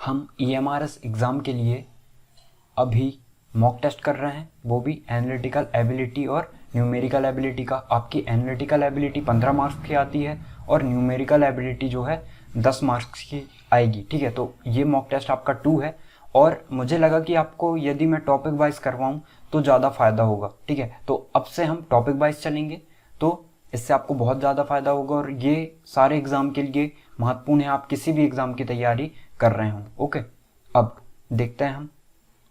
हम EMRS exam के लिए अभी मॉक टेस्ट कर रहे हैं, वो भी एनालिटिकल एबिलिटी और न्यूमेरिकल एबिलिटी का। आपकी एनालिटिकल एबिलिटी 15 मार्क्स की आती है और न्यूमेरिकल एबिलिटी जो है 10 मार्क्स की आएगी। ठीक है, तो ये मॉक टेस्ट आपका 2 है और मुझे लगा कि आपको यदि मैं टॉपिक वाइज करवाऊँ तो ज़्यादा फ़ायदा होगा। ठीक है, तो अब से हम टॉपिक वाइज चलेंगे तो इससे आपको बहुत ज़्यादा फ़ायदा होगा और ये सारे एग्ज़ाम के लिए महत्वपूर्ण है, आप किसी भी एग्ज़ाम की तैयारी कर रहे हों। ओके, अब देखते हैं हम।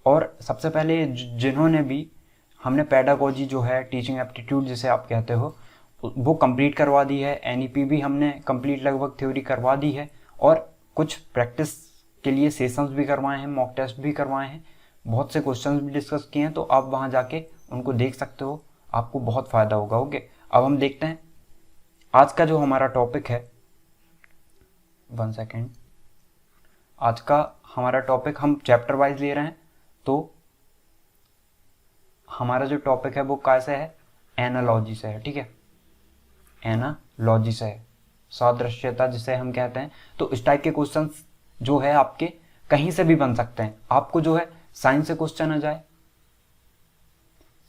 और सबसे पहले जिन्होंने भी हमने पेडागोजी जो है, टीचिंग एप्टीट्यूड जिसे आप कहते हो, वो कंप्लीट करवा दी है। NEP भी हमने कंप्लीट लगभग थ्योरी करवा दी है और कुछ प्रैक्टिस के लिए सेशंस भी करवाए हैं, मॉक टेस्ट भी करवाए हैं, बहुत से क्वेश्चंस भी डिस्कस किए हैं, तो आप वहाँ जाके उनको देख सकते हो, आपको बहुत फ़ायदा होगा। ओके, अब हम देखते हैं आज का जो हमारा टॉपिक है। 1 सेकेंड। आज का हमारा टॉपिक हम चैप्टर वाइज ले रहे हैं, तो हमारा जो टॉपिक है वो कैसे है, एनालॉजी से है। ठीक है, एनालॉजी से है, सादृश्यता जिसे हम कहते हैं। तो इस टाइप के क्वेश्चंस जो है आपके कहीं से भी बन सकते हैं। आपको जो है साइंस से क्वेश्चन आ जाए,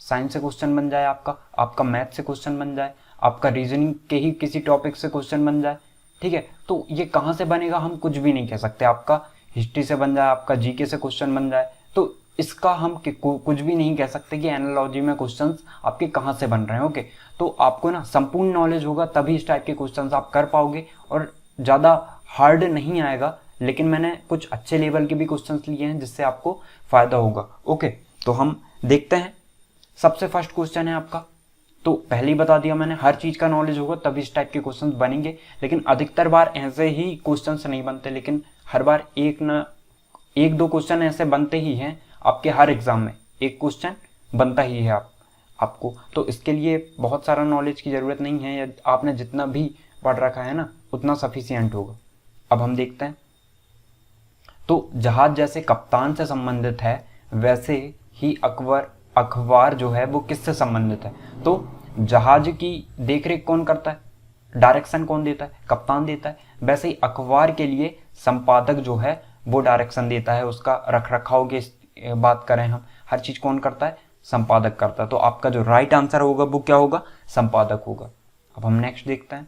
साइंस से क्वेश्चन बन जाए, आपका मैथ से क्वेश्चन बन जाए, आपका रीजनिंग के ही किसी टॉपिक से क्वेश्चन बन जाए। ठीक है, तो ये कहाँ से बनेगा हम कुछ भी नहीं कह सकते। आपका हिस्ट्री से बन जाए, आपका GK से क्वेश्चन बन जाए, तो इसका हम कुछ भी नहीं कह सकते कि एनालॉजी में क्वेश्चंस आपके कहाँ से बन रहे हैं। ओके, तो आपको ना संपूर्ण नॉलेज होगा तभी इस टाइप के क्वेश्चंस आप कर पाओगे और ज़्यादा हार्ड नहीं आएगा। लेकिन मैंने कुछ अच्छे लेवल के भी क्वेश्चंस लिए हैं जिससे आपको फ़ायदा होगा। ओके, तो हम देखते हैं। सबसे फर्स्ट क्वेश्चन है आपका, तो पहले ही बता दिया मैंने, हर चीज़ का नॉलेज होगा तभी इस टाइप के क्वेश्चंस बनेंगे। लेकिन अधिकतर बार ऐसे ही क्वेश्चंस नहीं बनते, लेकिन हर बार एक दो क्वेश्चन ऐसे बनते ही हैं आपके हर एग्जाम में, एक क्वेश्चन बनता ही है आपको। तो इसके लिए बहुत सारा नॉलेज की ज़रूरत नहीं है, आपने जितना भी पढ़ रखा है ना उतना सफिशियंट होगा। अब हम देखते हैं। तो जहाज जैसे कप्तान से संबंधित है, वैसे ही अखबार जो है वो किससे संबंधित है। तो जहाज की देखरेख कौन करता है, डायरेक्शन कौन देता है, कप्तान देता है। वैसे ही अखबार के लिए संपादक जो है वो डायरेक्शन देता है, उसका रख रखाव की बात करें हम, हर चीज कौन करता है, संपादक करता है। तो आपका जो राइट आंसर होगा वो क्या होगा, संपादक होगा। अब हम नेक्स्ट देखते हैं।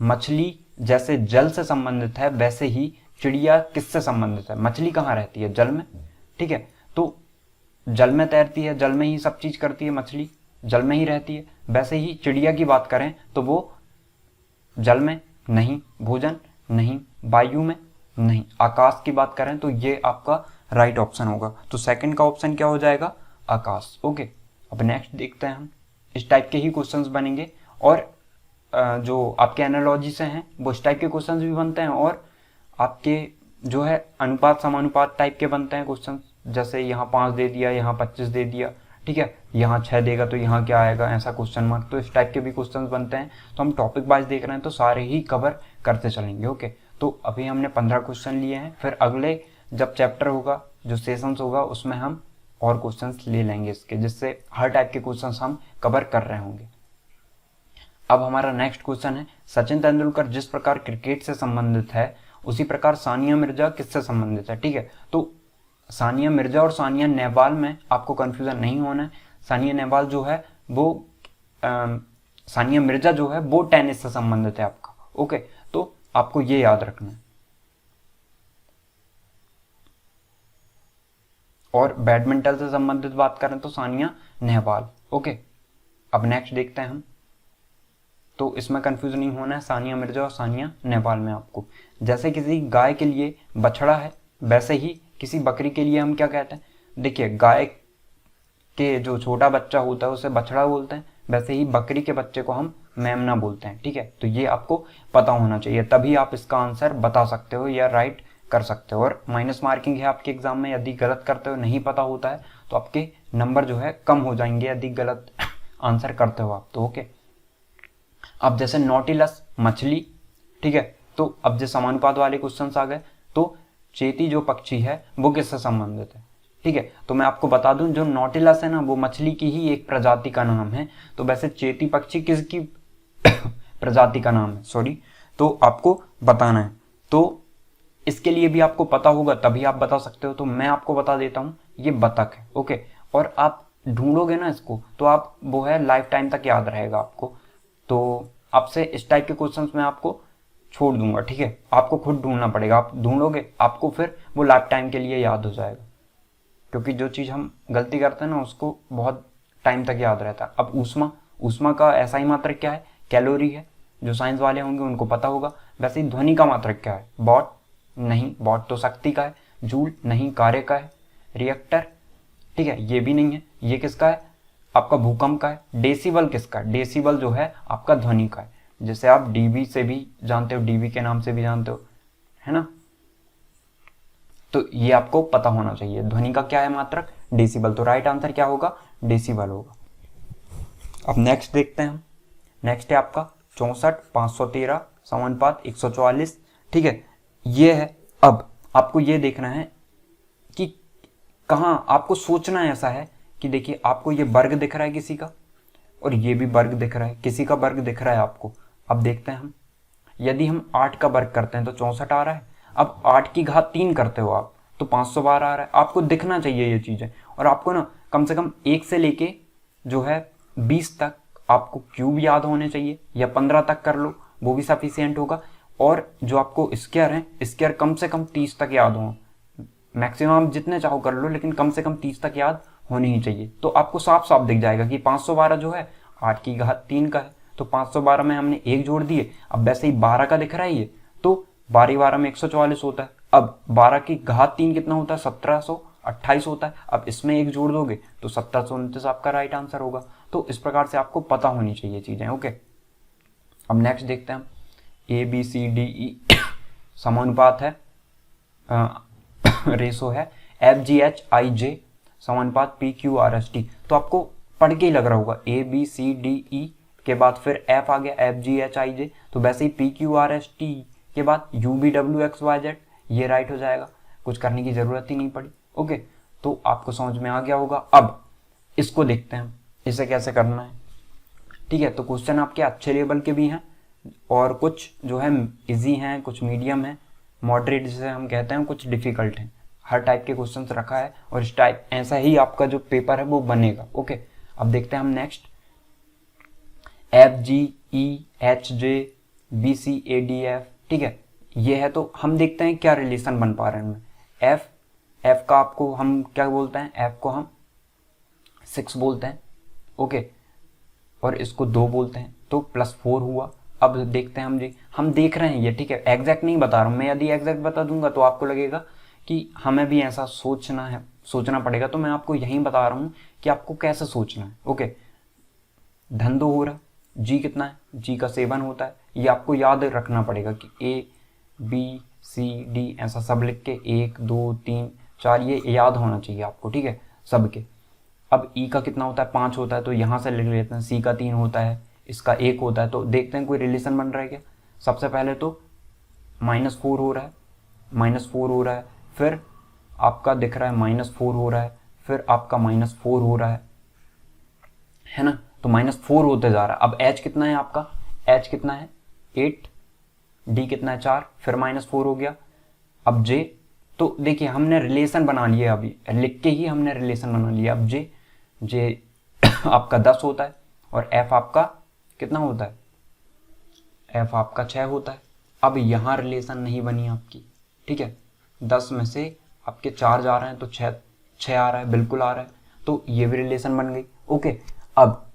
मछली जैसे जल से संबंधित है, वैसे ही चिड़िया किससे संबंधित है। मछली कहाँ रहती है, जल में। ठीक है, तो जल में तैरती है, जल में ही सब चीज करती है, मछली जल में ही रहती है। वैसे ही चिड़िया की बात करें तो वो जल में नहीं, भोजन नहीं, वायु में नहीं, आकाश की बात करें तो ये आपका राइट ऑप्शन होगा। तो सेकंड का ऑप्शन क्या हो जाएगा, आकाश। ओके, अब नेक्स्ट देखते हैं हम। इस टाइप के ही क्वेश्चंस बनेंगे और जो आपके एनालॉजी से हैं वो इस टाइप के क्वेश्चंस भी बनते हैं और आपके जो है अनुपात समानुपात टाइप के बनते हैं क्वेश्चन। जैसे यहाँ 5 दे दिया, यहाँ 25 दे दिया, ठीक है, यहाँ 6 देगा तो यहाँ क्या आएगा, ऐसा क्वेश्चन मार्क। तो इस टाइप के भी क्वेश्चंस बनते हैं। तो हम टॉपिक वाइज देख रहे हैं तो सारे ही कवर करते चलेंगे। ओके, तो अभी हमने 15 क्वेश्चन लिए हैं, फिर अगले जब चैप्टर होगा, जो सेशंस होगा, उसमें हम और क्वेश्चंस ले लेंगे इसके, जिससे हर टाइप के क्वेश्चंस हम कवर कर रहे होंगे। अब हमारा नेक्स्ट क्वेश्चन है, सचिन तेंदुलकर जिस प्रकार क्रिकेट से संबंधित है उसी प्रकार सानिया मिर्जा किससे संबंधित है। ठीक है, तो सानिया मिर्जा और सानिया नेहवाल में आपको कंफ्यूजन नहीं होना है। सानिया नेहवाल जो है वो सानिया मिर्जा जो है वो टेनिस से संबंधित है आपका। ओके, तो आपको ये याद रखना है। और बैडमिंटन से संबंधित बात करें तो सानिया नेहवाल। ओके, अब नेक्स्ट देखते हैं हम। तो इसमें कंफ्यूज नहीं होना है, सानिया मिर्जा और सानिया नेहवाल में आपको। जैसे किसी गाय के लिए बछड़ा है, वैसे ही किसी बकरी के लिए हम क्या कहते हैं। देखिए, गाय के जो छोटा बच्चा होता है उसे बछड़ा बोलते हैं, वैसे ही बकरी के बच्चे को हम मेमना बोलते हैं। ठीक है, तो ये आपको पता होना चाहिए, तभी आप इसका आंसर बता सकते हो या राइट कर सकते हो। और माइनस मार्किंग है आपके एग्जाम में, यदि गलत करते हो, नहीं पता होता है तो आपके नंबर जो है कम हो जाएंगे यदि गलत आंसर करते हो आप तो। ओके, अब जैसे नॉटिलस मछली, ठीक है, तो अब जो समानुपात वाले क्वेश्चंस आ गए। तो चेती जो पक्षी है वो किससे संबंधित है। ठीक है, तो मैं आपको बता दूं, जो नॉटिलस है ना वो मछली की ही एक प्रजाति का नाम है। तो वैसे चेती पक्षी किसकी प्रजाति का नाम है, सॉरी, तो आपको बताना है। तो इसके लिए भी आपको पता होगा तभी आप बता सकते हो, तो मैं आपको बता देता हूँ, ये बतख है। ओके, और आप ढूंढोगे ना इसको तो आप वो है लाइफ टाइम तक याद रहेगा आपको। तो आपसे इस टाइप के क्वेश्चंस मैं आपको छोड़ दूंगा, ठीक है, आपको खुद ढूंढना पड़ेगा, आप ढूंढोगे आपको फिर वो लाइफ टाइम के लिए याद हो जाएगा, क्योंकि जो चीज़ हम गलती करते हैं ना उसको बहुत टाइम तक याद रहता है। अब ऊष्मा, ऊष्मा का ऐसा ही मात्रक क्या है, कैलोरी है, जो साइंस वाले होंगे उनको पता होगा। वैसे ही ध्वनि का मात्रक क्या है, वॉट, नहीं वॉट तो शक्ति का है, जूल नहीं कार्य का है, रिएक्टर, ठीक है, ये भी नहीं है, ये किसका है, आपका भूकंप का है, डेसिबल किसका है, डेसिबल जो है आपका ध्वनि का है, जैसे आप डीबी से भी जानते हो, डीबी के नाम से भी जानते हो, है ना। तो ये आपको पता होना चाहिए, ध्वनि का क्या है मात्रक, डेसिबल, तो राइट आंसर क्या होगा, डेसिबल होगा। अब नेक्स्ट देखते हैं हम, नेक्स्ट है आपका 64 513 समानुपात 144, ठीक है, ये है। अब आपको ये देखना है कि कहाँ, आपको सोचना ऐसा है कि देखिए आपको ये वर्ग दिख रहा है किसी का, और ये भी वर्ग दिख रहा है, किसी का वर्ग दिख रहा है आपको। अब देखते हैं हम, यदि हम 8 का वर्ग करते हैं तो 64 आ रहा है, अब 8 की घात 3 करते हो आप तो 512 आ रहा है। आपको दिखना चाहिए ये चीज़ें, और आपको ना कम से कम 1 से लेके जो है 20 तक आपको क्यूब याद होने चाहिए, या 15 तक कर लो वो भी सफिशियंट होगा। और जो आपको स्क्वायर है, स्क्वायर कम से कम 30 तक याद हो, मैक्सिमम जितने चाहो कर लो, लेकिन कम से कम 30 तक याद होनी ही चाहिए। तो आपको साफ साफ दिख जाएगा कि 512 जो है 8 की घात 3 का है, तो 512 में हमने 1 जोड़ दिए। अब वैसे ही 12 का दिख रहा है ये, तो 12 12 में 144 होता है। अब 12 की घात 3 कितना होता है, 1728 होता है। अब इसमें 1 जोड़ दोगे तो 1729 आपका राइट आंसर होगा। तो इस प्रकार से आपको पता होनी चाहिए चीजें। ओके, अब नेक्स्ट देखते हैं हम, ABCDE समानुपात है, रेशो है FGHIJ समानुपात PQRST। तो आपको पढ़ के ही लग रहा होगा, ABCDE के बाद फिर F आ गया, FGHIJ, तो वैसे ही PQRST के बाद UVWXYZ, ये राइट हो जाएगा, कुछ करने की जरूरत ही नहीं पड़ी। ओके, तो आपको समझ में आ गया होगा। अब इसको देखते हैं इसे कैसे करना है, ठीक है। तो क्वेश्चन आपके अच्छे लेवल के भी हैं, और कुछ जो है इजी हैं, कुछ मीडियम है, मॉडरेट जिसे हम कहते हैं, कुछ डिफिकल्ट हैं। हर टाइप के क्वेश्चंस रखा है, और इस टाइप ऐसा ही आपका जो पेपर है वो बनेगा। ओके, अब देखते हैं हम नेक्स्ट, FGEHJBCADF, ठीक है, ये है। तो हम देखते हैं क्या रिलेशन बन पा रहे हैं इनमें। एफ का आपको हम क्या बोलते हैं, एफ को हम 6 बोलते हैं, ओके, और इसको 2 बोलते हैं, तो +4 हुआ। अब देखते हैं हम देख रहे हैं ये, ठीक है, एग्जैक्ट नहीं बता रहा हूँ मैं। यदि एग्जैक्ट बता दूंगा तो आपको लगेगा कि हमें भी ऐसा सोचना पड़ेगा, तो मैं आपको यही बता रहा हूँ कि आपको कैसे सोचना है। ओके, धन 2 हो रहा है, जी कितना है, जी का 7 होता है, ये आपको याद रखना पड़ेगा कि ABCD ऐसा सब लिख के 1 2 3 4 ये याद होना चाहिए आपको, ठीक है, सबके। अब ई का कितना होता है, 5 होता है, तो यहाँ से लिख लेते हैं। सी का 3 होता है, इसका 1 होता है, तो देखते हैं कोई रिलेशन बन रहा है क्या। सबसे पहले तो -4 हो रहा है, -4 हो रहा है, फिर आपका दिख रहा है -4 हो रहा है, फिर आपका -4 हो रहा है ना, तो -4 होते जा रहा है। अब एच कितना है आपका, एच कितना है 8, डी कितना है 4, फिर -4 हो गया। अब जे, तो देखिए हमने रिलेशन बना लिया, अभी लिख के ही हमने रिलेशन बना लिया। अब जे आपका 10 होता है, और एफ आपका कितना होता है, एफ आपका 6 होता है। अब यहाँ रिलेशन नहीं बनी आपकी, ठीक है, 10 में से आपके 4 जा रहे हैं तो 6 आ रहा है, बिल्कुल आ रहा है, तो ये भी रिलेशन बन गई। ओके, अब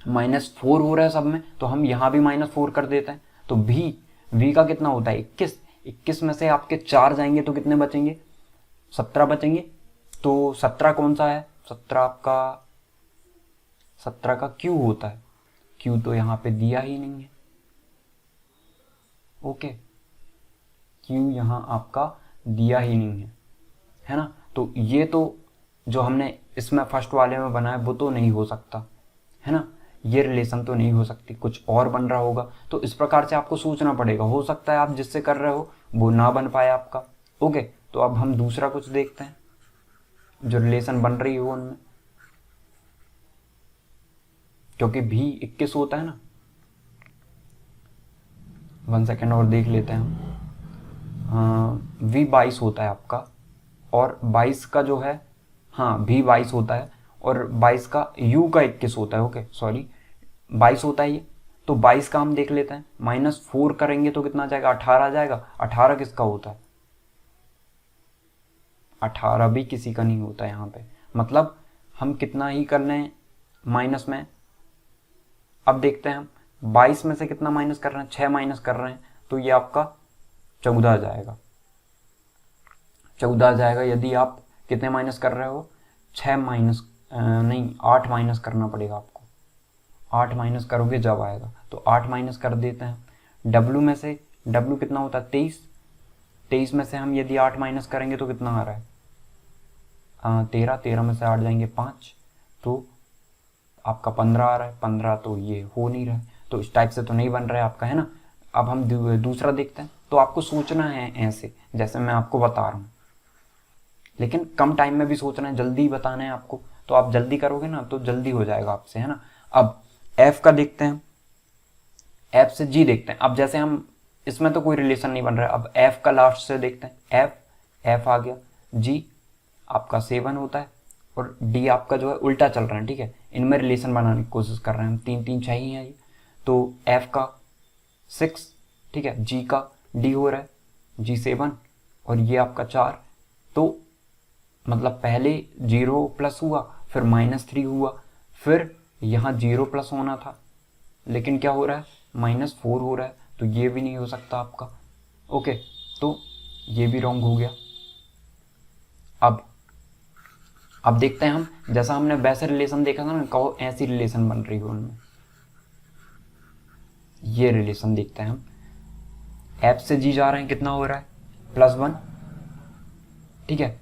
-4 हो रहा है सब में, तो हम यहाँ भी -4 कर देते हैं। तो वी का कितना होता है 21 में से आपके 4 जाएंगे तो कितने बचेंगे, 17 बचेंगे। तो 17 कौन सा है, 17 का क्यू होता है, क्यू तो यहाँ पे दिया ही नहीं है। ओके, क्यू यहाँ आपका दिया ही नहीं है ना, तो ये तो जो हमने इसमें फर्स्ट वाले में बनाया वो तो नहीं हो सकता, है ना, ये रिलेशन तो नहीं हो सकती, कुछ और बन रहा होगा। तो इस प्रकार से आपको सोचना पड़ेगा, हो सकता है आप जिससे कर रहे हो वो ना बन पाए आपका। ओके, तो अब हम दूसरा कुछ देखते हैं जो रिलेशन बन रही हो उनमें, क्योंकि भी 21 होता है ना। 1 सेकेंड और देख लेते हैं हम। V22 होता है आपका, और 22 का जो है, हाँ V22 होता है, और 22 का U का 21 होता है। ओके सॉरी, 22 होता है ये। तो 22 का हम देख लेते हैं, -4 करेंगे तो कितना आ जाएगा, 18 आ जाएगा। 18 किसका होता है, 18 भी किसी का नहीं होता है यहाँ पे। मतलब हम कितना ही कर लें माइनस में। अब देखते हैं हम 22 में से कितना माइनस कर रहे हैं, 6 माइनस कर रहे हैं, तो ये आपका 14 आ जाएगा। 14 आ जाएगा यदि आप कितने माइनस कर रहे हो, 6 माइनस नहीं 8 माइनस करना पड़ेगा आपको। 8 माइनस करोगे जब आएगा, तो 8 माइनस कर देते हैं। W में से, W कितना होता है 23, 23 में से हम यदि 8 माइनस करेंगे तो कितना आ रहा है, 13, 13 में से 8 जाएंगे 5, तो आपका 15 आ रहा है। 15 तो ये हो नहीं रहा है, तो इस टाइप से तो नहीं बन रहा है आपका, है ना। अब हम दूसरा देखते हैं। तो आपको सोचना है ऐसे जैसे मैं आपको बता रहा हूँ, लेकिन कम टाइम में भी सोचना है, जल्दी बताना है आपको। तो आप जल्दी करोगे ना तो जल्दी हो जाएगा आपसे, है ना। अब F का देखते हैं, F से G देखते हैं। अब जैसे हम इसमें तो कोई रिलेशन नहीं बन रहा है, अब F का लास्ट से देखते हैं। F आ गया, G आपका 7 होता है, और D आपका जो है उल्टा चल रहा है, ठीक है। इनमें रिलेशन बनाने की कोशिश कर रहे हैं हम, 3 3 6 ही है ये। तो F का 6, ठीक है, G का D हो रहा है, G 7, और ये आपका 4। तो मतलब पहले 0 प्लस हुआ, फिर -3 हुआ, फिर यहाँ 0 प्लस होना था, लेकिन क्या हो रहा है, -4 हो रहा है। तो ये भी नहीं हो सकता आपका। ओके, तो ये भी रॉन्ग हो गया। अब देखते हैं हम, जैसा हमने वैसे रिलेशन देखा था ना, कहो ऐसी रिलेशन बन रही हो उनमें। ये रिलेशन देखते हैं हम, F से G जा रहे हैं, कितना हो रहा है, +1, ठीक है।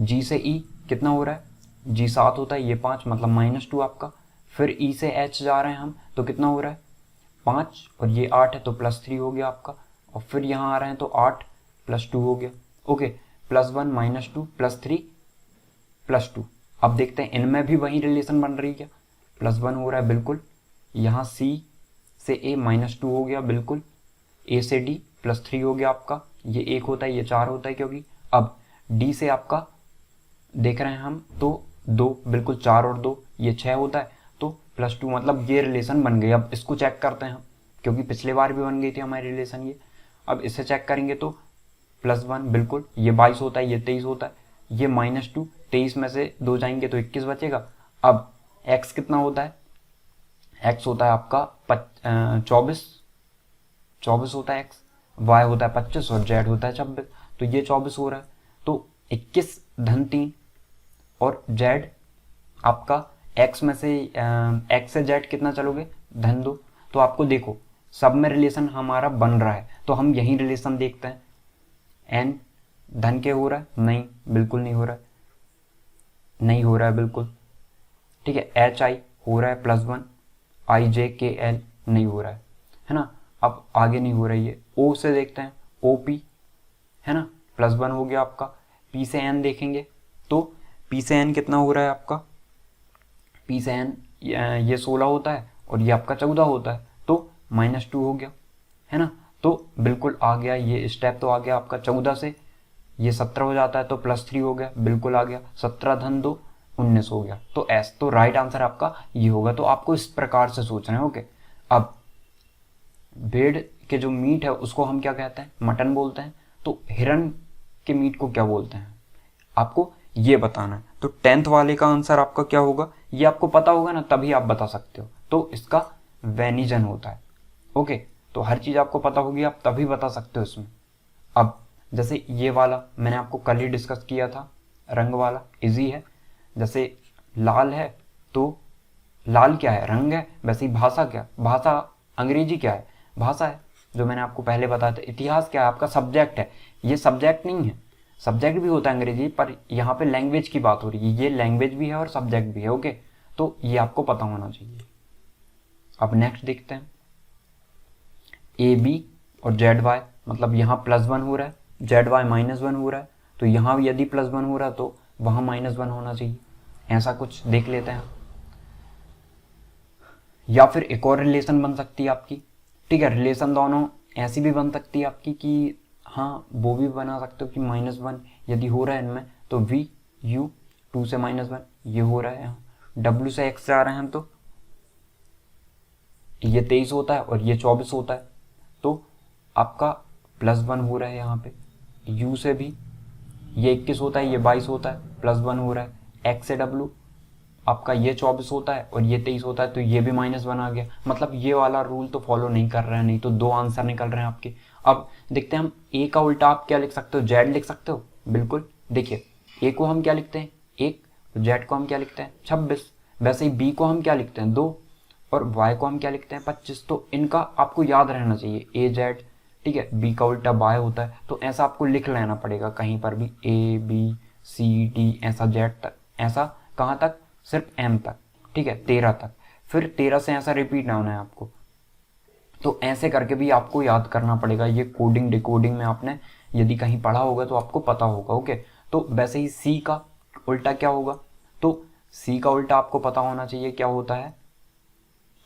G से E कितना हो रहा है, G 7 होता है, ये 5, मतलब -2 आपका। फिर E से H जा रहे हैं हम, तो कितना हो रहा है, 5, और ये 8 है, तो +3 हो गया आपका। और फिर यहाँ आ रहे हैं तो 8 + 2 हो गया। ओके, +1 -2 +3 +2। अब देखते हैं इनमें भी वही रिलेशन बन रही है क्या, +1 हो रहा है बिल्कुल। यहाँ C से A -2 हो गया बिल्कुल। A से D +3 हो गया आपका, ये 1 होता है, ये 4 होता है क्योंकि। अब D से आपका देख रहे हैं हम तो 2, बिल्कुल 4 और 2 ये 6 होता है, तो +2, मतलब ये रिलेशन बन गई। अब इसको चेक करते हैं हम, क्योंकि पिछले बार भी बन गई थी हमारी रिलेशन ये। अब इसे चेक करेंगे तो +1 बिल्कुल, ये 22 होता है, ये 23 होता है, ये -2, 23 में से 2 जाएंगे तो 21 बचेगा। अब x कितना होता है, x होता है आपका 24 होता है x, y होता है 25, और z होता है 26, तो ये 24 हो रहा है। तो 21 धन 3, और z आपका x में से x से z कितना चलोगे, धन 2। तो आपको देखो सब में रिलेशन हमारा बन रहा है, तो हम यही रिलेशन देखते हैं। n धन के हो रहा है, नहीं बिल्कुल नहीं हो रहा है, नहीं हो रहा है बिल्कुल, ठीक है। hi हो रहा है +1, ijkl नहीं हो रहा है ना। अब आगे नहीं हो रही है। o से देखते हैं, op है ना, +1 हो गया आपका। p से n देखेंगे तो p से n कितना हो रहा है आपका, p से n ये 16 होता है, और ये आपका 14 होता है, तो -2 हो गया, है ना। तो बिल्कुल आ गया, ये स्टेप तो आ गया आपका। 14 से ये 17 हो जाता है, तो +3 हो गया, बिल्कुल आ गया। 17 धन 2 19 हो गया, तो एस, तो राइट आंसर आपका ये होगा। तो आपको इस प्रकार से सोचना है। ओके, अब भेड़ के जो मीट है उसको हम क्या कहते हैं, मटन बोलते हैं। तो हिरन के मीट को क्या बोलते हैं, आपको ये बताना है। तो 10th वाले का आंसर आपका क्या होगा, ये आपको पता होगा ना, तभी आप बता सकते हो। तो इसका वेनिजन होता है। ओके, तो हर चीज आपको पता होगी, आप तभी बता सकते हो इसमें। अब जैसे ये वाला मैंने आपको कल ही डिस्कस किया था, रंग वाला इजी है। जैसे लाल है तो लाल क्या है, रंग है। वैसे ही भाषा क्या, भाषा अंग्रेजी क्या है, भाषा है, जो मैंने आपको पहले बताया था। इतिहास क्या है, आपका सब्जेक्ट है। ये सब्जेक्ट नहीं है, सब्जेक्ट भी होता है अंग्रेजी, पर यहाँ पे लैंग्वेज की बात हो रही है। ये लैंग्वेज भी है और सब्जेक्ट भी है। ओके, तो ये आपको पता होना चाहिए। अब नेक्स्ट देखते हैं, ए बी और जेड वाई, मतलब यहाँ +1 हो रहा है, जेड वाई -1 हो रहा है, तो यहाँ भी यदि +1 हो रहा है तो वहाँ -1 होना चाहिए। ऐसा कुछ देख लेते हैं। या फिर एक और रिलेशन बन सकती है आपकी, ठीक है। रिलेशन दोनों ऐसी भी बन सकती है आपकी कि हाँ वो भी बना सकते हो कि -1 यदि हो रहा है इनमें तो v u 2 से -1 ये हो रहा है, यहाँ w से x से आ रहे हैं हम तो ये 23 होता है और ये 24 होता है, तो आपका +1 हो रहा है यहाँ पे। u से भी ये 21 होता है, ये 22 होता है, +1 हो रहा है। x से w आपका ये 24 होता है और ये 23 होता है, तो ये भी -1 आ गया। मतलब ये वाला रूल तो फॉलो नहीं कर रहे हैं, नहीं तो 2 आंसर निकल रहे हैं आपके। अब देखते हैं हम a का उल्टा आप क्या लिख सकते हो, z लिख सकते हो। बिल्कुल, देखिए a को हम क्या लिखते हैं 1, तो z को हम क्या लिखते हैं 26। वैसे ही b को हम क्या लिखते हैं 2 और y को हम क्या लिखते हैं 25। तो इनका आपको याद रहना चाहिए a z, ठीक है। b का उल्टा y होता है, तो ऐसा आपको लिख लेना पड़ेगा कहीं पर भी a b c d ऐसा z तक, ऐसा कहाँ तक, सिर्फ m तक, ठीक है 13 तक। फिर 13 से ऐसा रिपीट ना होना है आपको, तो ऐसे करके भी आपको याद करना पड़ेगा। ये कोडिंग डिकोडिंग में आपने यदि कहीं पढ़ा होगा तो आपको पता होगा, ओके। तो वैसे ही c का उल्टा क्या होगा, तो c का उल्टा आपको पता होना चाहिए क्या होता है।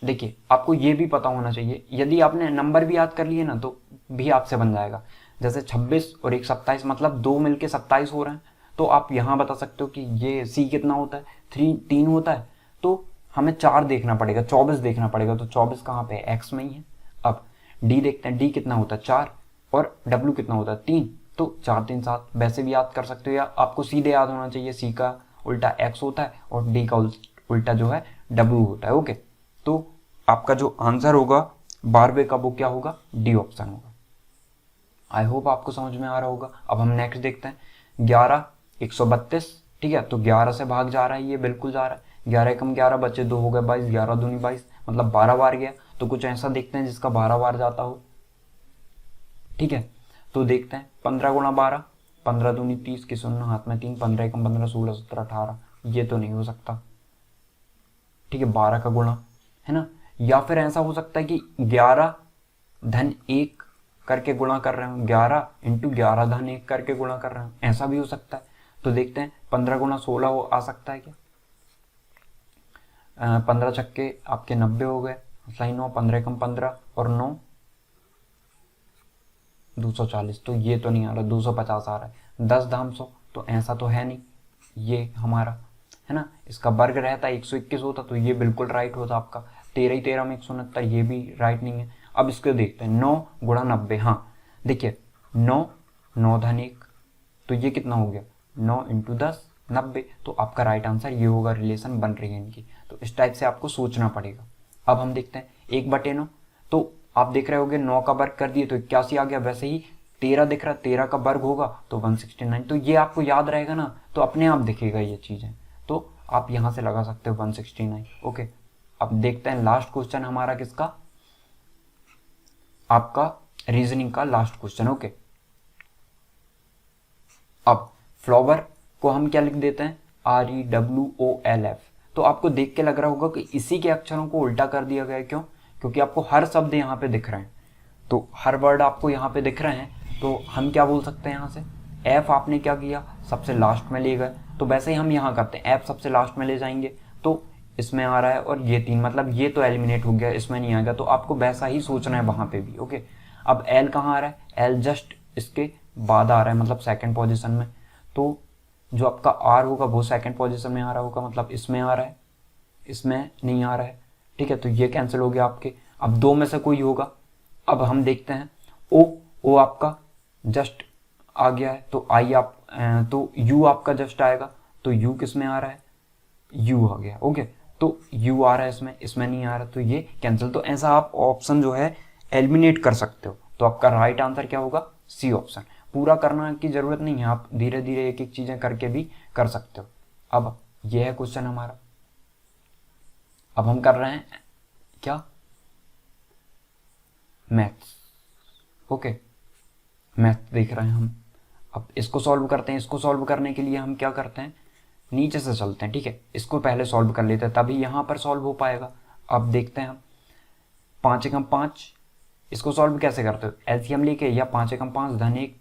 देखिए आपको ये भी पता होना चाहिए, यदि आपने नंबर भी याद कर लिए ना तो भी आपसे बन जाएगा। जैसे 26 और 1 27 मतलब 2 मिलके 27 हो रहे हैं, तो आप यहाँ बता सकते हो कि ये c कितना होता है 3 होता है, तो हमें 4 देखना पड़ेगा, 24 देखना पड़ेगा। तो 24 कहाँ पे है, x में ही है। अब d देखते हैं, d कितना होता है 4 और w कितना होता है 3, तो 4 3 7 वैसे भी याद कर सकते हो, या आपको सीधे याद होना चाहिए c का उल्टा x होता है और d का उल्टा जो है w होता है, ओके। तो आपका जो आंसर होगा 12वें का वो क्या होगा, डी ऑप्शन होगा। आई होप आपको समझ में आ रहा होगा। अब हम नेक्स्ट देखते हैं 11 132, ठीक है। तो 11 से भाग जा रहा है, ये बिल्कुल जा रहा है। 11 कम 11 बच्चे 2 हो गए 22, 11 दूनी 22 मतलब 12 बार गया। तो कुछ ऐसा देखते हैं जिसका 12 बार जाता हो, ठीक है। तो देखते हैं 15 गुणा 12, 15 दूनी 30 की 0 हाथ में 3, 15 कम 15 16 17 18, ये तो नहीं हो सकता, ठीक है। 12 का गुणा है ना, या फिर ऐसा हो सकता है कि 11 धन 1 करके गुणा कर रहे हो, 11 इंटू 11 धन 1 करके गुणा कर रहे हो, ऐसा भी हो सकता है। तो देखते हैं 15 गुणा 16 वो आ सकता है क्या, 15 छक्के आपके 90 हो गए, सही 9, 15 कम 15 और 9 240, तो ये तो नहीं आ रहा, 250 आ रहा है। 10 धाम 100, तो ऐसा तो है नहीं, ये हमारा है ना, इसका वर्ग रहता 121 होता, तो ये बिल्कुल राइट होता आपका। 13 ही 13 में 169, ये भी राइट नहीं है। अब इसको देखते हैं 9 गुणा 90, हाँ देखिए 9 धन 1, तो ये कितना हो गया 9 इंटू 10 90, तो आपका राइट आंसर ये होगा। रिलेशन बन रही है इनकी, तो इस टाइप से आपको सोचना पड़ेगा। अब हम देखते हैं 1/9, तो आप देख रहे होगे 9 का वर्ग कर दिए तो 81 आ गया। वैसे ही 13 दिख रहा है, 13 का वर्ग होगा तो 169, तो ये आपको याद रहेगा ना, तो अपने आप दिखेगा ये चीजें, तो आप यहां से लगा सकते हो 169, ओके। अब देखते हैं लास्ट क्वेश्चन हमारा किसका, आपका रीजनिंग का लास्ट क्वेश्चन, ओके। अब फ्लावर को हम क्या लिख देते हैं, REWOLF। तो आपको देख के लग रहा होगा कि इसी के अक्षरों को उल्टा कर दिया गया है, क्यों, क्योंकि आपको हर शब्द यहाँ पे दिख रहे हैं, तो हर वर्ड आपको यहाँ पे दिख रहे हैं, तो हम क्या बोल सकते हैं यहाँ से, F आपने क्या किया सबसे लास्ट में ले गए, तो वैसे ही हम यहाँ करते हैं, F सबसे लास्ट में ले जाएंगे तो इसमें आ रहा है, और ये 3 मतलब ये तो एलिमिनेट हो गया, इसमें नहीं आएगा, तो आपको वैसा ही सोचना है वहां पे भी, ओके। अब L कहाँ आ रहा है, L जस्ट इसके बाद आ रहा है, मतलब सेकंड पोजीशन में, तो जो आपका R होगा वो सेकंड पोजीशन में आ रहा होगा, मतलब इसमें आ रहा है, इसमें नहीं आ रहा है, ठीक है। तो ये कैंसिल हो गया आपके, अब 2 में से कोई होगा। अब हम देखते हैं O आपका जस्ट आ गया है, तो I आप तो U आपका जस्ट आएगा, तो U किस में आ रहा है, U आ गया, ओके। तो U आ रहा है इसमें नहीं आ रहा, तो ये कैंसिल। तो ऐसा आप ऑप्शन जो है एलिमिनेट कर सकते हो, तो आपका राइट आंसर क्या होगा, C ऑप्शन। पूरा करना की जरूरत नहीं है, आप धीरे धीरे एक एक चीजें करके भी कर सकते हो। अब यह है क्वेश्चन हमारा। अब हम कर रहे हैं क्या, मैथ्स, ओके। मैथ देख रहे हैं हम। अब इसको सॉल्व करते हैं। इसको सॉल्व करने के लिए हम क्या करते हैं, नीचे से चलते हैं, ठीक है। इसको पहले सॉल्व कर लेते हैं, तभी यहाँ पर सॉल्व हो पाएगा। अब देखते हैं हम 5 एकम 5, इसको सॉल्व कैसे करते हो, एलसीएम लेके, या 5 एकम 5 धन 1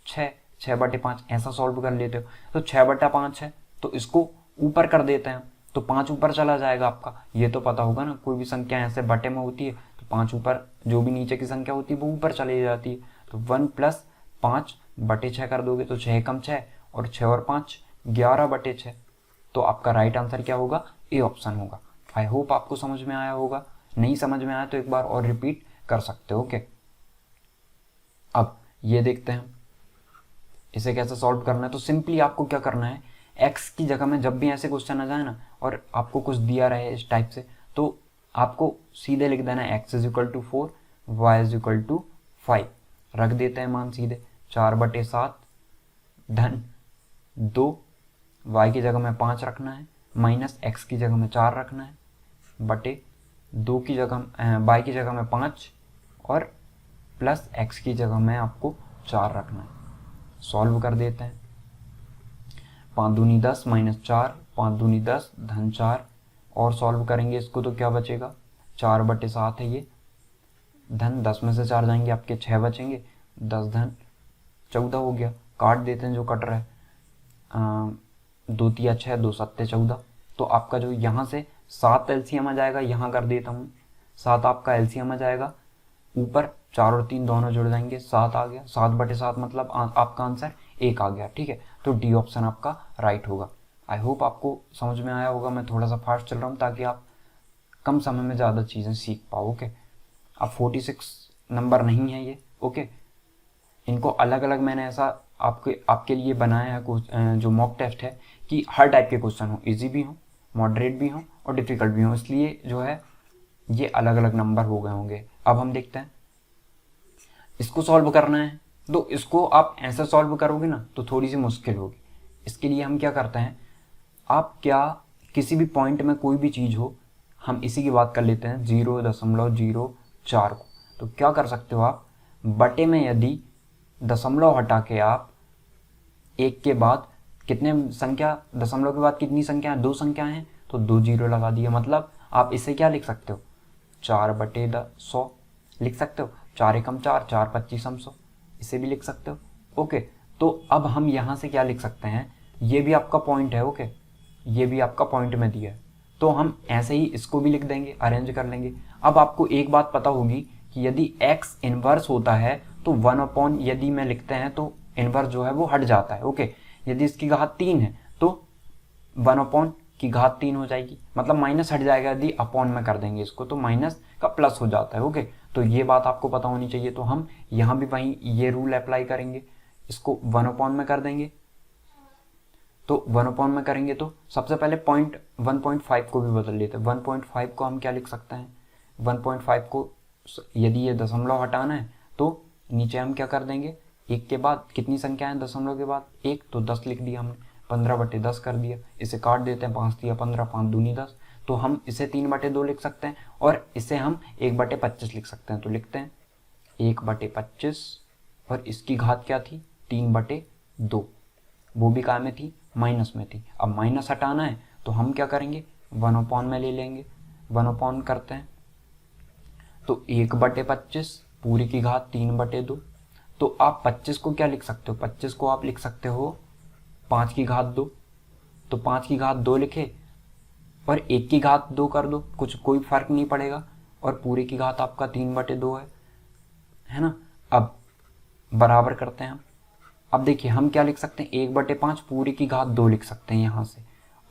6, 6/5 ऐसा सॉल्व कर लेते हो। तो 6/5 है, तो इसको ऊपर कर देते हैं, तो 5 ऊपर चला जाएगा आपका। ये तो पता होगा ना, कोई भी संख्या ऐसे बटे में होती है तो 5 ऊपर, जो भी नीचे की संख्या होती है वो ऊपर चली जाती है। तो 1 + 5/6 कर दोगे तो 6 कम 6 और 6 और 5 11/6। तो आपका राइट आंसर क्या होगा? ए ऑप्शन होगा। आई होप आपको समझ में आया होगा। नहीं समझ में आया तो एक बार और रिपीट कर सकते हो। ओके, अब ये देखते हैं इसे कैसे सॉल्व करना है। तो सिंपली आपको क्या करना है, x की जगह में जब भी ऐसे क्वेश्चन आ जाए ना और आपको कुछ दिया रहे इस टाइप से, तो आपको सीधे लिख देना है x = 4, y = 5। रख देते हैं मान सीधे 4/7 धन 2, y की जगह में 5 रखना है, माइनस x की जगह में 4 रखना है, बटे 2 की जगह y की जगह में 5 और प्लस x की जगह में आपको 4 रखना है। सॉल्व कर देते हैं। 5 दूनी 10 माइनस 4, 5 दूनी 10 धन 4 और सॉल्व करेंगे इसको तो क्या बचेगा? 4/7 है ये, धन 10 में से 4 जाएंगे आपके 6 बचेंगे, 10 धन 14 हो गया। काट देते हैं जो कट रहा है, 2 तिया 6, 2 सत्ते 14। तो आपका जो यहाँ से 7 एलसीएम आ जाएगा, यहाँ कर देता हूँ 7 आपका एलसीएम आ जाएगा, ऊपर 4 और 3 दोनों जुड़ जाएंगे, 7 आ गया। 7/7 मतलब आपका आंसर 1 आ गया। ठीक है, तो डी ऑप्शन आपका राइट होगा। आई होप आपको समझ में आया होगा। मैं थोड़ा सा फास्ट चल रहा हूँ ताकि आप कम समय में ज़्यादा चीज़ें सीख पाओ। ओके, अब 46 नंबर नहीं है ये। ओके, इनको अलग अलग मैंने ऐसा आपके लिए बनाया है जो मॉक टेस्ट है कि हर टाइप के क्वेश्चन हो, इजी भी हो, मॉडरेट भी हो और डिफ़िकल्ट भी हो, इसलिए जो है ये अलग अलग नंबर हो गए होंगे। अब हम देखते हैं इसको सॉल्व करना है। तो इसको आप ऐसा सॉल्व करोगे ना तो थोड़ी सी मुश्किल होगी। इसके लिए हम क्या करते हैं, आप क्या किसी भी पॉइंट में कोई भी चीज़ हो, हम इसी की बात कर लेते हैं 0.04 को। तो क्या कर सकते हो आप, बटे में यदि दशमलव हटा के आप एक के बाद कितने संख्या, दशमलव के बाद कितनी संख्या है, 2 संख्या हैं, तो 2 जीरो लगा दिए। मतलब आप इसे क्या लिख सकते हो, 4/100 लिख सकते हो। 4 एकम 4, 4 25 100, इसे भी लिख सकते हो। ओके, तो अब हम यहाँ से क्या लिख सकते हैं, ये भी आपका पॉइंट है। ओके, ये भी आपका पॉइंट में दिया है, तो हम ऐसे ही इसको भी लिख देंगे, अरेंज कर लेंगे। अब आपको एक बात पता होगी कि यदि x इनवर्स होता है तो 1/, यदि मैं लिखते हैं तो इनवर्स जो है वो हट जाता है। ओके, यदि इसकी घात 3 है तो 1/, की घात 3 हो जाएगी, मतलब माइनस हट जाएगा। यदि अपॉन में कर देंगे इसको तो माइनस का प्लस हो जाता है। ओके, तो ये बात आपको पता होनी चाहिए। तो हम यहाँ भी वहीं ये रूल अप्लाई करेंगे, इसको 1/, में कर देंगे। तो 1/, में करेंगे तो सबसे पहले 1.5 को भी बदल लेते हैं। 1.5 को हम क्या लिख सकते हैं, 1.5 को यदि ये दशमलव हटाना है तो नीचे हम क्या कर देंगे, एक के बाद कितनी संख्या है दशमलव के बाद, 1, तो 10 लिख दिया हमने, 15/10 कर दिया। इसे काट देते हैं, 5 दिया 15, 5 दूनी 10, तो हम इसे 3/2 लिख सकते हैं और इसे हम 1/25 लिख सकते हैं। तो लिखते हैं 1/25 और इसकी घात क्या थी, 3/2, वो भी कहाँ में थी, माइनस में थी। अब माइनस हटाना है तो हम क्या करेंगे, 1/, में ले लेंगे। 1/, करते हैं तो 1/25 पूरी की घात 3/2। तो आप 25 को क्या लिख सकते हो, 25 को आप लिख सकते हो 5 की घात 2। तो 5 की घात 2 लिखे और 1 की घात 2 कर दो, कोई फर्क नहीं पड़ेगा। और पूरी की घात आपका 3/2 है ना। अब बराबर करते हैं हम। अब देखिए हम क्या लिख सकते हैं, 1/5 पूरी की घात 2 लिख सकते हैं यहाँ से,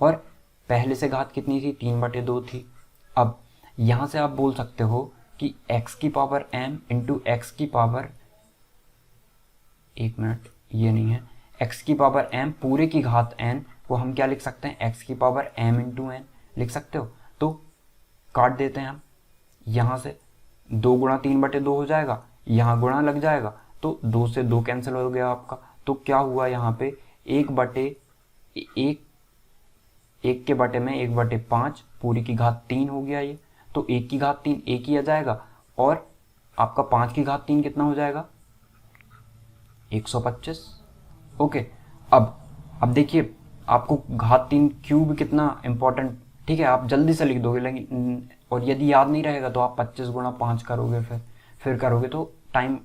और पहले से घात कितनी थी, 3/2 थी। अब यहाँ से आप बोल सकते हो कि x की पावर m इंटू एक्स की पावर, एक मिनट ये नहीं है, x की पावर m पूरे की घात n को हम क्या लिख सकते हैं, x की पावर m इंटू n लिख सकते हो। तो काट देते हैं हम, यहाँ से 2 गुणा 3/2 हो जाएगा, यहाँ गुणा लग जाएगा तो 2 से 2 कैंसिल हो गया आपका। तो क्या हुआ यहाँ पे 1/1, 1 के बटे में 1/5 पूरी की घात 3 हो गया ये। तो 1 की घात 3 1 ही आ जाएगा और आपका 5 की घात 3 कितना हो जाएगा, 125। ओके, अब देखिए आपको घात 3 क्यूब कितना इंपॉर्टेंट, ठीक है, आप जल्दी से लिख दोगे, लेकिन और यदि याद नहीं रहेगा तो आप 25 गुणा 5 करोगे, फिर करोगे तो टाइम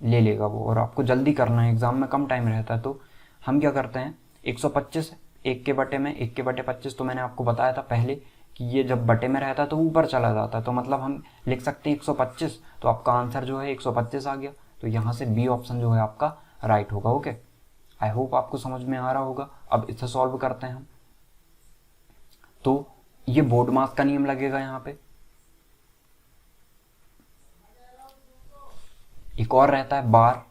ले लेगा वो, और आपको जल्दी करना है, एग्जाम में कम टाइम रहता है। तो हम क्या करते हैं, 125 1 के बटे में 1/25, तो मैंने आपको बताया था पहले कि ये जब बटे में रहता है तो ऊपर चला जाता है, तो मतलब हम लिख सकते हैं 125। तो आपका आंसर जो है 125 आ गया। तो यहाँ से बी ऑप्शन जो है आपका राइट होगा। ओके, आई होप आपको समझ में आ रहा होगा। अब इसे सॉल्व करते हैं हम। तो ये बोर्ड मास का नियम लगेगा यहाँ पे। एक और रहता है बार,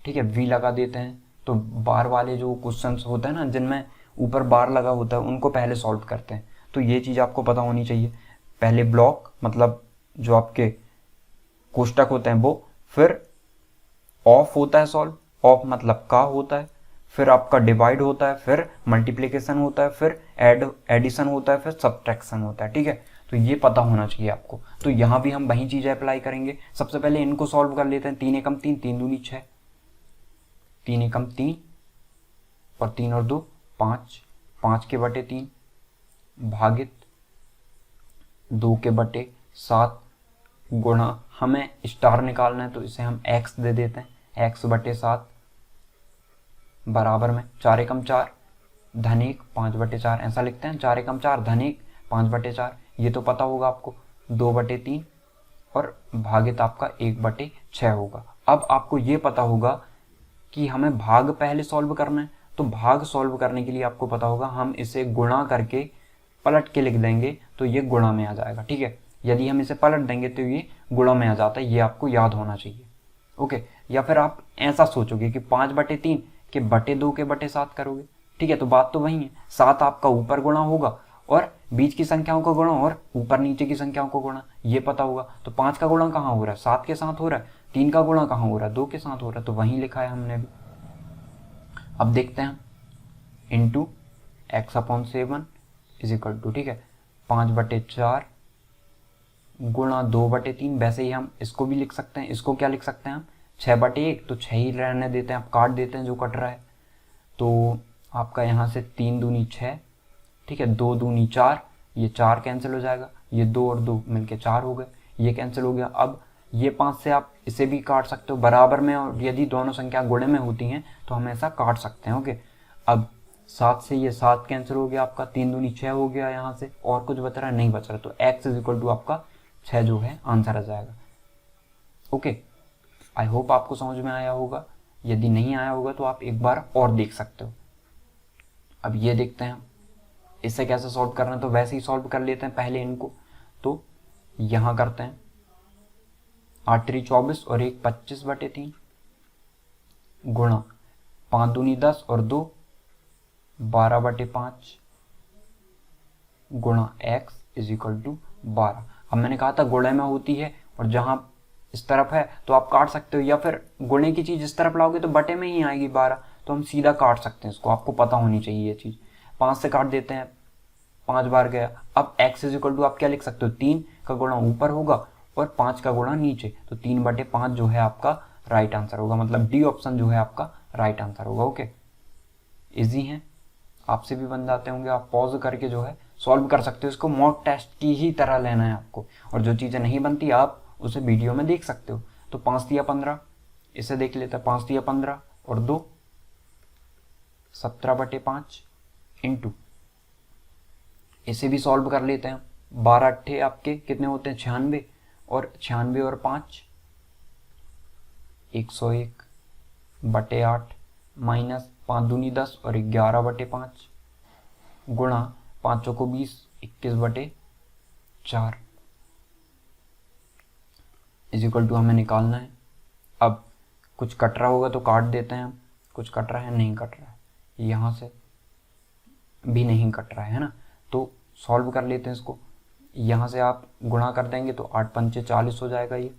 ठीक है, वी लगा देते हैं। तो बार वाले जो क्वेश्चंस होते हैं ना जिनमें ऊपर बार लगा होता है उनको पहले सॉल्व करते हैं। तो ये चीज़ आपको पता होनी चाहिए। पहले ब्लॉक मतलब जो आपके कोष्टक होते हैं वो, फिर ऑफ होता है सॉल्व, ऑफ मतलब का होता है, फिर आपका डिवाइड होता है, फिर मल्टीप्लिकेशन होता है, फिर एडिशन होता है, फिर सब्ट्रैक्शन होता है। ठीक है, तो ये पता होना चाहिए आपको। तो यहाँ भी हम वही चीज़ें अप्लाई करेंगे। सबसे पहले इनको सॉल्व कर लेते हैं। 3 एकम 3, 3 दूनी 6, 3 एकम 3 और 3 और 2 5, 5 के बटे 3 भागित 2 के बटे 7 गुणा, हमें स्टार निकालना है तो इसे हम x दे देते हैं, x बटे 7 बराबर में 4 एकम 4 धन 1 5 बटे 4, ऐसा लिखते हैं 4 एकम 4 धन 1 5 बटे 4। ये तो पता होगा आपको। 2 बटे 3 और भागित आपका 1 बटे 6 होगा। अब आपको ये पता होगा कि हमें भाग पहले सॉल्व करना है। तो भाग सॉल्व करने के लिए आपको पता होगा हम इसे गुणा करके पलट के लिख देंगे तो ये गुणा में आ जाएगा। ठीक है, यदि हम इसे पलट देंगे तो ये गुणा में आ जाता है। ये आपको याद होना चाहिए। ओके, या फिर आप ऐसा सोचोगे कि 5 बटे 3 के बटे 2 के बटे 7 करोगे। ठीक है, तो बात तो वही है। 7 आपका ऊपर गुणा होगा और बीच की संख्याओं का गुणा और ऊपर नीचे की संख्याओं का गुणा, ये पता होगा। तो 5 का गुणा कहाँ हो रहा है? 7 के साथ हो रहा है। 3 का गुणा कहाँ हो रहा है? 2 के साथ हो रहा है। तो वहीं लिखा है हमने भी। अब देखते हैं into x upon 7 is equal to, ठीक है, 5 बटे 4 गुणा 2 बटे 3। वैसे ही हम इसको भी लिख सकते हैं। इसको क्या लिख सकते हैं हम? 6 बटे 1, तो 6 ही रहने देते हैं, आप काट देते हैं जो कट रहा है। तो आपका यहाँ से 3 दूनी 6, ठीक है, 2 दूनी 4, ये 4 कैंसिल हो जाएगा, ये 2 और 2 मिलके 4 हो गए, ये कैंसिल हो गया। अब ये 5 से आप इसे भी काट सकते हो बराबर में, और यदि दोनों संख्या गुणे में होती हैं तो हम ऐसा काट सकते हैं। ओके, अब 7 से ये 7 कैंसिल हो गया आपका, 3 दूनी 6 हो गया यहाँ से, और कुछ बच रहा है? नहीं बच रहा। तो x इज इक्वल टू आपका 6 जो है आंसर आ जाएगा। ओके, आई होप आपको समझ में आया होगा। यदि नहीं आया होगा तो आप एक बार और देख सकते हो। अब ये देखते हैं इसे कैसे सॉल्व करना है। तो वैसे ही सॉल्व कर लेते हैं पहले इनको। तो यहाँ करते हैं 8 3 24 और 1 25 बटे 3 गुणा 5 दूनी 10 और 2 12 बटे 5 गुणा x इज इक्वल टू 12। अब मैंने कहा था गुणे में होती है और जहां इस तरफ है तो आप काट सकते हो, या फिर गुणे की चीज इस तरफ लाओगे तो बटे में ही आएगी 12, तो हम सीधा काट सकते हैं इसको। आपको पता होनी चाहिए ये चीज। 5 से काट देते हैं, 5 बार गया। अब x इज इक्वल टू आप क्या लिख सकते हो? 3 का गुणा ऊपर होगा और 5 का गुणा नीचे, तो 3 बटे 5 जो है आपका राइट आंसर होगा। मतलब डी ऑप्शन जो है आपका राइट आंसर होगा। ओके, इजी है, आपसे भी बन जाते होंगे। आप पॉज करके जो है सॉल्व कर सकते हो। इसको मॉक टेस्ट की ही तरह लेना है आपको, और जो चीज़ें नहीं बनती आप उसे वीडियो में देख सकते हो। तो 5 तिया 15, इसे देख लेते हैं। 5 तिया 15 और 2 17 बटे 5 इंटू, इसे भी सॉल्व कर लेते हैं। 12 अट्ठे आपके कितने होते हैं? 96, और 96 और 5 101 बटे 8 माइनस 5 दूनी 10 और 11 बटे 5 गुणा 5 को 20 21 बटे 4 इज इक्वल टू हमें निकालना है। अब कुछ कट रहा होगा तो काट देते हैं हम। कुछ कट रहा है? नहीं कट रहा है। यहाँ से भी नहीं कट रहा है ना, तो सॉल्व कर लेते हैं इसको। यहाँ से आप गुणा कर देंगे तो 8 पंचे 40 हो जाएगा। ये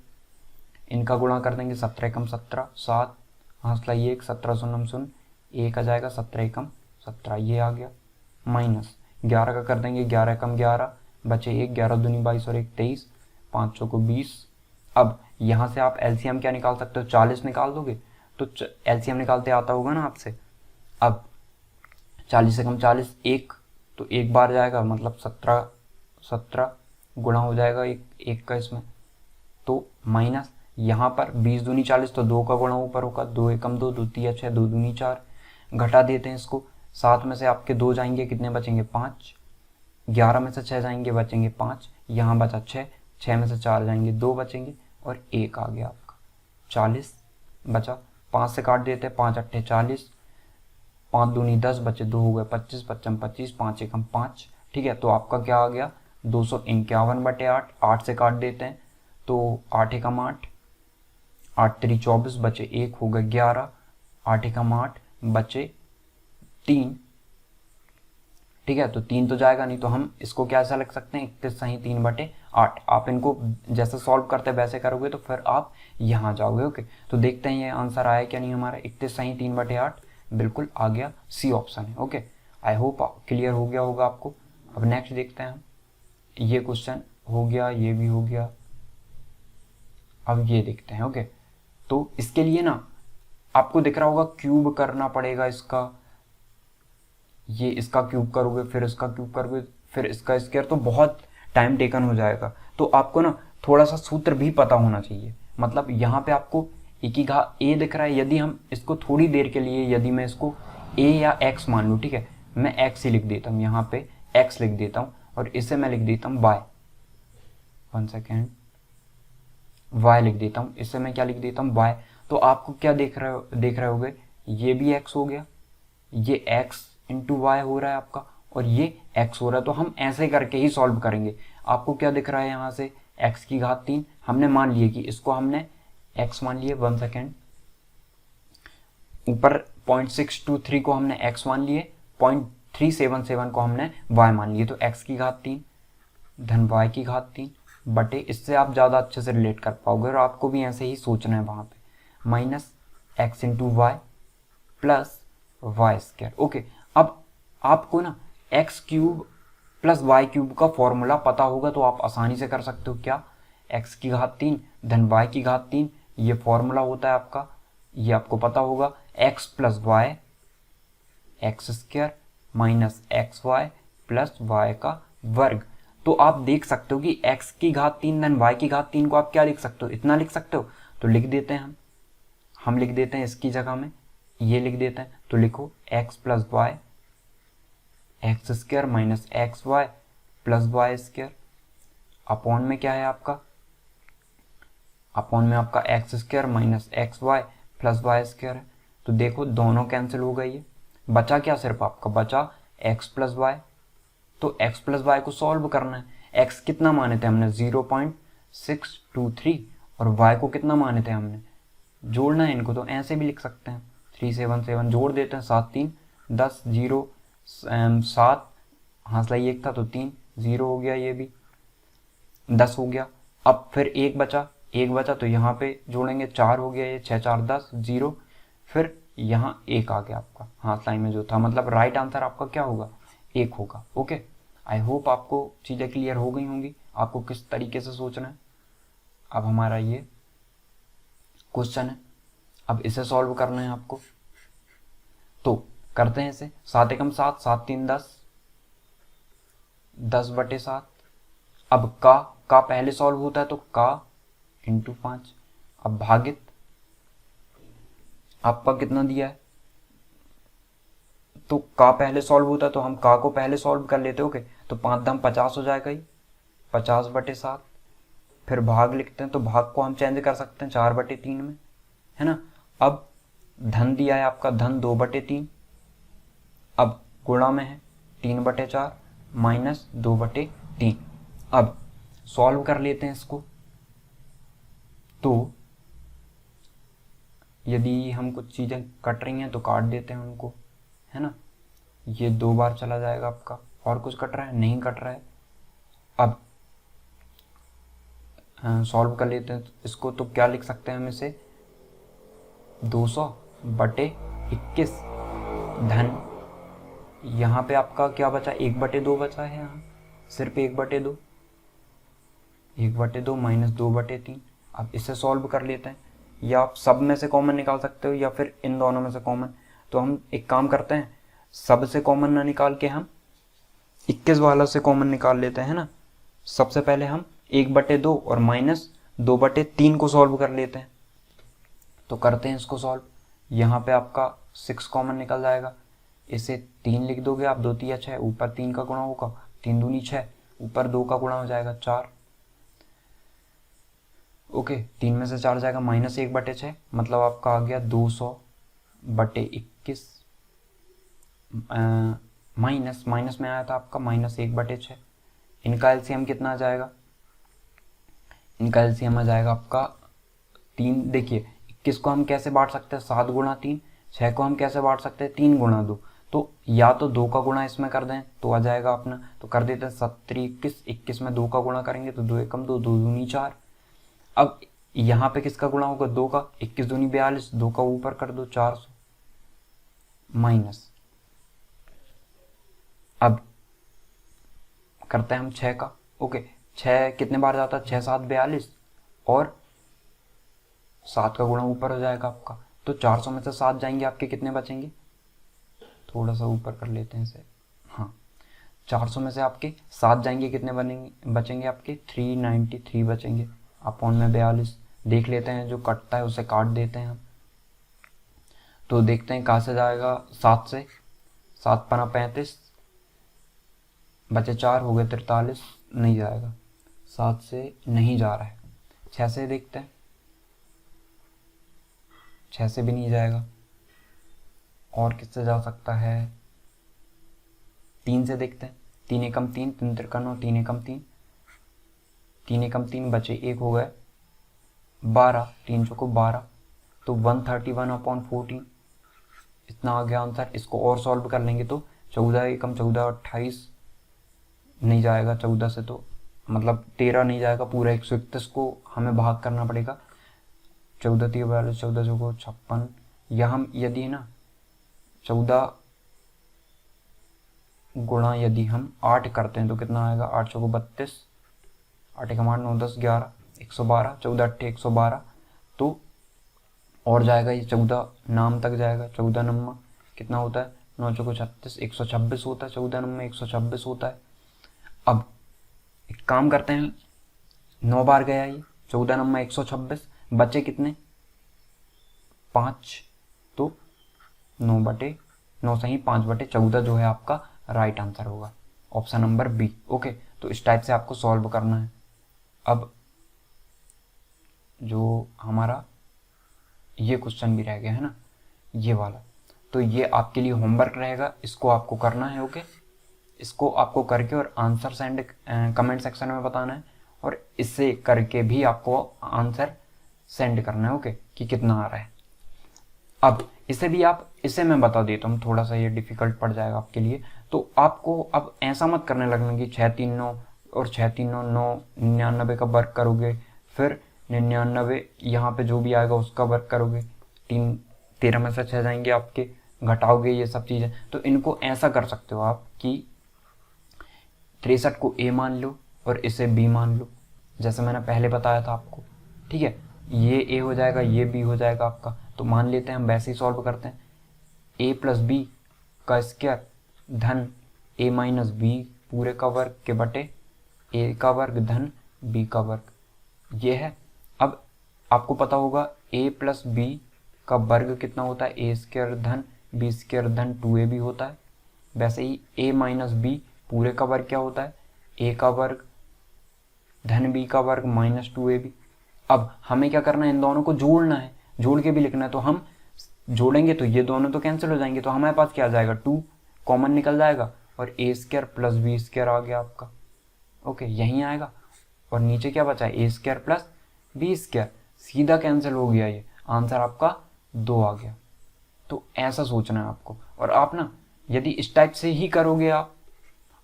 इनका गुणा कर देंगे, 17 एकम 17 7 हासिल 1 17 शून्य शून्य 1 आ जाएगा, 17 एकम 17 ये आ गया, माइनस 11 का कर देंगे, 11 एकम 11 बचे 1 11 दूनी 22 और 1 23 5 को 20। अब यहाँ से आप एलसीएम क्या निकाल सकते हो? 40 निकाल दोगे तो एलसीएम निकालते आता होगा ना आपसे। अब 40 एकम 40 1, तो एक बार जाएगा, मतलब 17 गुणा हो जाएगा एक का इसमें, तो माइनस यहाँ पर 20 दूनी 40, तो 2 का गुणा ऊपर होगा, 2 एकम 2 2 तिया 6 2 दूनी 4, घटा देते हैं इसको। 7 में से आपके 2 जाएंगे, कितने बचेंगे? 5। 11 में से 6 जाएंगे, बचेंगे 5। यहाँ बचा 6, 6 में से 4 जाएंगे, 2 बचेंगे और 1 आ गया आपका, 40 बचा। 5 से काट देते हैं, 5 अट्ठे 40, 5 दूनी 10, बचे 2 हो गए 25, 25 25, 5 एकम 5। ठीक है, तो आपका क्या आ गया 251/8। 8 से काट देते हैं तो 8 एकम 8, 8 3 24, बचे 1 हो गए 11, 8 एकम 8, बचे 3। ठीक है, तो 3 तो जाएगा नहीं, तो हम इसको क्या ऐसा लिख सकते हैं 31 सही 3/8। आप इनको जैसे सॉल्व करते वैसे करोगे तो फिर आप यहाँ जाओगे। ओके, तो देखते हैं ये आंसर आया क्या नहीं हमारा 31 सही 3/8, बिल्कुल आ गया, सी ऑप्शन है। ओके, आई होप क्लियर हो गया होगा आपको। अब नेक्स्ट देखते हैं हम, ये क्वेश्चन हो गया, ये भी हो गया। अब ये देखते हैं। ओके, तो इसके लिए ना आपको दिख रहा होगा क्यूब करना पड़ेगा इसका, ये इसका क्यूब करोगे, फिर इसका क्यूब करोगे, फिर इसका स्क्वायर, तो बहुत टाइम टेकन हो जाएगा। तो आपको ना थोड़ा सा सूत्र भी पता होना चाहिए। मतलब यहाँ पे आपको e की घात a दिख रहा है, यदि हम इसको थोड़ी देर के लिए, यदि मैं इसको a या x मान लूँ, ठीक है, मैं x ही लिख देता हूँ, यहाँ पे x लिख देता हूँ और इसे मैं लिख देता हूँ y, 1 सेकेंड, y लिख देता हूँ, इससे मैं क्या लिख देता हूँ y। तो आपको क्या देख रहे होगे, ये भी x हो गया, ये x इंटू वाई हो रहा है आपका, और ये x हो रहा है। तो हम ऐसे करके ही सॉल्व करेंगे। आपको क्या दिख रहा है यहाँ से x की घात 3, हमने मान लिए कि इसको हमने x मान लिए, 1 सेकेंड, ऊपर 0.623 को हमने x मान लिए, 0.377 को हमने y मान लिए, तो x की घात 3 धन y की घात 3 बटे, इससे आप ज़्यादा अच्छे से रिलेट कर पाओगे और आपको भी ऐसे ही सोचना है वहाँ पे, minus x into y plus y square. Okay, अब आपको ना x cube plus y cube का फॉर्मूला पता होगा, तो आप आसानी से कर सकते हो। क्या, एक्स की घात 3 धन वाई की घात 3, ये फॉर्मूला होता है आपका, ये आपको पता होगा, x plus y x square minus x y plus y का वर्ग। तो आप देख सकते हो कि एक्स की घात 3 धन वाई की घात 3 को आप क्या लिख सकते हो, इतना लिख सकते हो। तो लिख देते हैं हम लिख देते हैं इसकी जगह में ये लिख देते हैं। तो लिखो x plus y x square minus x y plus y square, upon में क्या है आपका, अपॉन में आपका x square minus x y plus y square है। तो देखो दोनों कैंसिल हो गई है, बचा क्या, सिर्फ आपका बचा x प्लस वाई। तो x प्लस वाई को सॉल्व करना है। x कितना माने थे हमने 0.623 और y को कितना माने थे हमने, जोड़ना है इनको, तो ऐसे भी लिख सकते हैं 377 जोड़ देते हैं, 7 3 10, 0 7, हाथ लाई 1 था तो 3 0 हो गया, ये भी 10 हो गया। अब फिर एक बचा तो यहाँ पे जोड़ेंगे, 4 हो गया, ये 6 4 10 0, फिर यहाँ 1 आ गया आपका हाथ लाइन में जो था, मतलब राइट आंसर आपका क्या होगा 1 होगा। ओके, आई होप आपको चीज़ें क्लियर हो गई होंगी, आपको किस तरीके से सोचना है। अब हमारा ये क्वेश्चन है, अब इसे सॉल्व करना है आपको, तो करते हैं इसे। 7 एकम 7, 7 3 10, 10/7। अब का पहले सॉल्व होता है तो का इंटू 5, अब भागित आपका कितना दिया है, तो का पहले सॉल्व होता है तो हम का को पहले सॉल्व कर लेते। ओके, तो 5 दाम 50 हो जाएगा, ही 50/7। फिर भाग लिखते हैं, तो भाग को हम चेंज कर सकते हैं 4/3 में, है ना। अब धन दिया है आपका, धन 2/3, अब गुणा में है 3/4 माइनस 2/3। अब सॉल्व कर लेते हैं इसको, तो यदि हम कुछ चीज़ें कट रही हैं तो काट देते हैं उनको, है ना। ये 2 बार चला जाएगा आपका, और कुछ कट रहा है नहीं कट रहा है। अब सॉल्व कर लेते हैं इसको, तो क्या लिख सकते हैं हम इसे, 200/21 धन, यहाँ पे आपका क्या बचा, 1/2 बचा है, यहाँ सिर्फ 1/2, 1/2 माइनस 2/3। अब इसे सॉल्व कर लेते हैं, या आप सब में से कॉमन निकाल सकते हो या फिर इन दोनों में से कॉमन। तो हम एक काम करते हैं, सब से कॉमन ना निकाल के हम 21 वाला से कॉमन निकाल लेते हैं ना। सबसे पहले हम 1/2 और माइनस 2/3 को सॉल्व कर लेते हैं। तो करते हैं इसको सॉल्व, यहाँ पे आपका 6 कॉमन निकल जाएगा, इसे 3 लिख दोगे आप, 2 3 6, ऊपर 3 का गुणा होगा, 3 दूनी 6, ऊपर 2 का गुणा हो जाएगा 4। ओके 3 में से 4 जाएगा -1/6, मतलब आपका आ गया 200/21, माइनस माइनस में आया था आपका -1/6। इनका एलसीएम कितना आ जाएगा, इनका एलसीएम आ जाएगा आपका 3। देखिए 21 को हम कैसे बांट सकते हैं, 7 गुणा 3। 6 को हम कैसे बांट सकते हैं, 3 गुणा 2। तो या तो 2 का गुणा इसमें कर दें तो आ जाएगा अपना, तो कर देते हैं 7×3 = 21 में 2 का गुणा करेंगे तो 2 एकम 2, 2 दूनी 4। अब यहाँ पे किसका गुणा होगा, 2 का, 21 दूनी 42, 2 का ऊपर कर दो 400 माइनस। अब करते हैं हम 6 का। ओके 6 कितने बार जाता है, 6 7 42 और 7 का गुणा ऊपर हो जाएगा आपका, तो 400 में से 7 जाएंगे आपके, कितने बचेंगे, थोड़ा सा ऊपर कर लेते हैं इसे, हाँ 400 में से आपके 7 जाएंगे, कितने बनेंगे, बचेंगे आपके 393 बचेंगे अपॉन में 42। देख लेते हैं जो कटता है उसे काट देते हैं हम, तो देखते हैं कहाँ से जाएगा, 7 से, 7 पना 35, बचे 4 हो गए 43, नहीं जाएगा, 7 से नहीं जा रहा है। 6 से देखते हैं, 6 से भी नहीं जाएगा, और किससे जा सकता है, 3 से देखते हैं, 3 एकम 3, 3 त्रिका 9, 3 एकम 3, 3 एकम 3 बचे 1 हो गए 12, 3 चौको 12, तो 131/14 इतना आ गया आंसर। इसको और सॉल्व कर लेंगे तो 14 एकम 14 28 नहीं जाएगा, 14 से तो मतलब 13 नहीं जाएगा, पूरा 131 को हमें भाग करना पड़ेगा, 14 3 42, 14 चौको 56, या हम यदि ना 14 गुणा यदि हम 8 करते हैं तो कितना आएगा, 8 चौको 32, 8 एकम 8 9 10 11 112, 14 8 112, तो और जाएगा ये 14 नाम तक जाएगा, 14 नम्मा कितना होता है, 9 चौको 36, 126 होता है, 14 नम्मा 126 होता है। अब एक काम करते हैं, 9 बार गया ये, 14 नम्मा 126, बचे कितने 5, तो 9 से ही 5/14 जो है आपका राइट आंसर होगा, ऑप्शन नंबर बी। ओके तो इस टाइप से आपको सॉल्व करना है। अब जो हमारा ये क्वेश्चन भी रह गया है ना, ये वाला, तो ये आपके लिए होमवर्क रहेगा, इसको आपको करना है। ओके इसको आपको करके और आंसर सेंड कमेंट सेक्शन में बताना है, और इससे करके भी आपको आंसर सेंड करना है। ओके कि कितना आ रहा है। अब इसे भी आप, इसे मैं बता देता हूँ, थोड़ा सा ये डिफिकल्ट पड़ जाएगा आपके लिए, तो आपको अब ऐसा मत करने लगना कि 6 3 9 और 6 3 9 9 99 का वर्क करोगे, फिर 99 यहाँ पे जो भी आएगा उसका वर्क करोगे, 13 में से 6 जाएंगे आपके, घटाओगे ये सब चीज़ें। तो इनको ऐसा कर सकते हो आप कि 63 को ए मान लो और इसे बी मान लो, जैसे मैंने पहले बताया था आपको। ठीक है ये ए हो जाएगा, ये बी हो जाएगा आपका, तो मान लेते हैं हम वैसे ही सॉल्व करते हैं। a प्लस बी का स्क्वायर धन a माइनस बी पूरे का वर्ग के बटे a का वर्ग धन b का वर्ग, ये है। अब आपको पता होगा a प्लस बी का वर्ग कितना होता है, a स्क्वायर धन b स्क्वायर धन 2ab होता है। वैसे ही a माइनस बी पूरे का वर्ग क्या होता है, a का वर्ग धन b का वर्ग माइनस 2ab। अब हमें क्या करना है, इन दोनों को जोड़ना है, जोड़ के भी लिखना है, तो हम जोड़ेंगे तो ये दोनों तो कैंसिल हो जाएंगे, तो हमारे पास क्या आ जाएगा, 2 कॉमन निकल जाएगा और a square plus B square आ गया आपका। ओके यहीं आएगा, और नीचे क्या बचा है, a square plus B square, सीधा कैंसिल हो गया, ये आंसर आपका 2 आ गया। तो ऐसा सोचना है आपको, और आप ना यदि इस टाइप से ही करोगे आप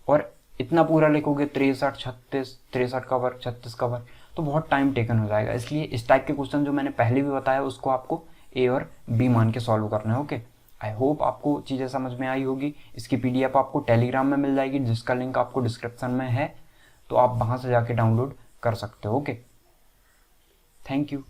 और इतना पूरा लिखोगे 63 36 63 का वर्ग 36 का वर्ग, तो बहुत टाइम टेकन हो जाएगा। इसलिए इस टाइप के क्वेश्चन जो मैंने पहले भी बताया उसको आपको ए और बी मान के सॉल्व करना है। ओके आई होप आपको चीज़ें समझ में आई होगी। इसकी पीडीएफ आपको टेलीग्राम में मिल जाएगी, जिसका लिंक आपको डिस्क्रिप्शन में है, तो आप वहाँ से जाके डाउनलोड कर सकते हो। Okay thank you.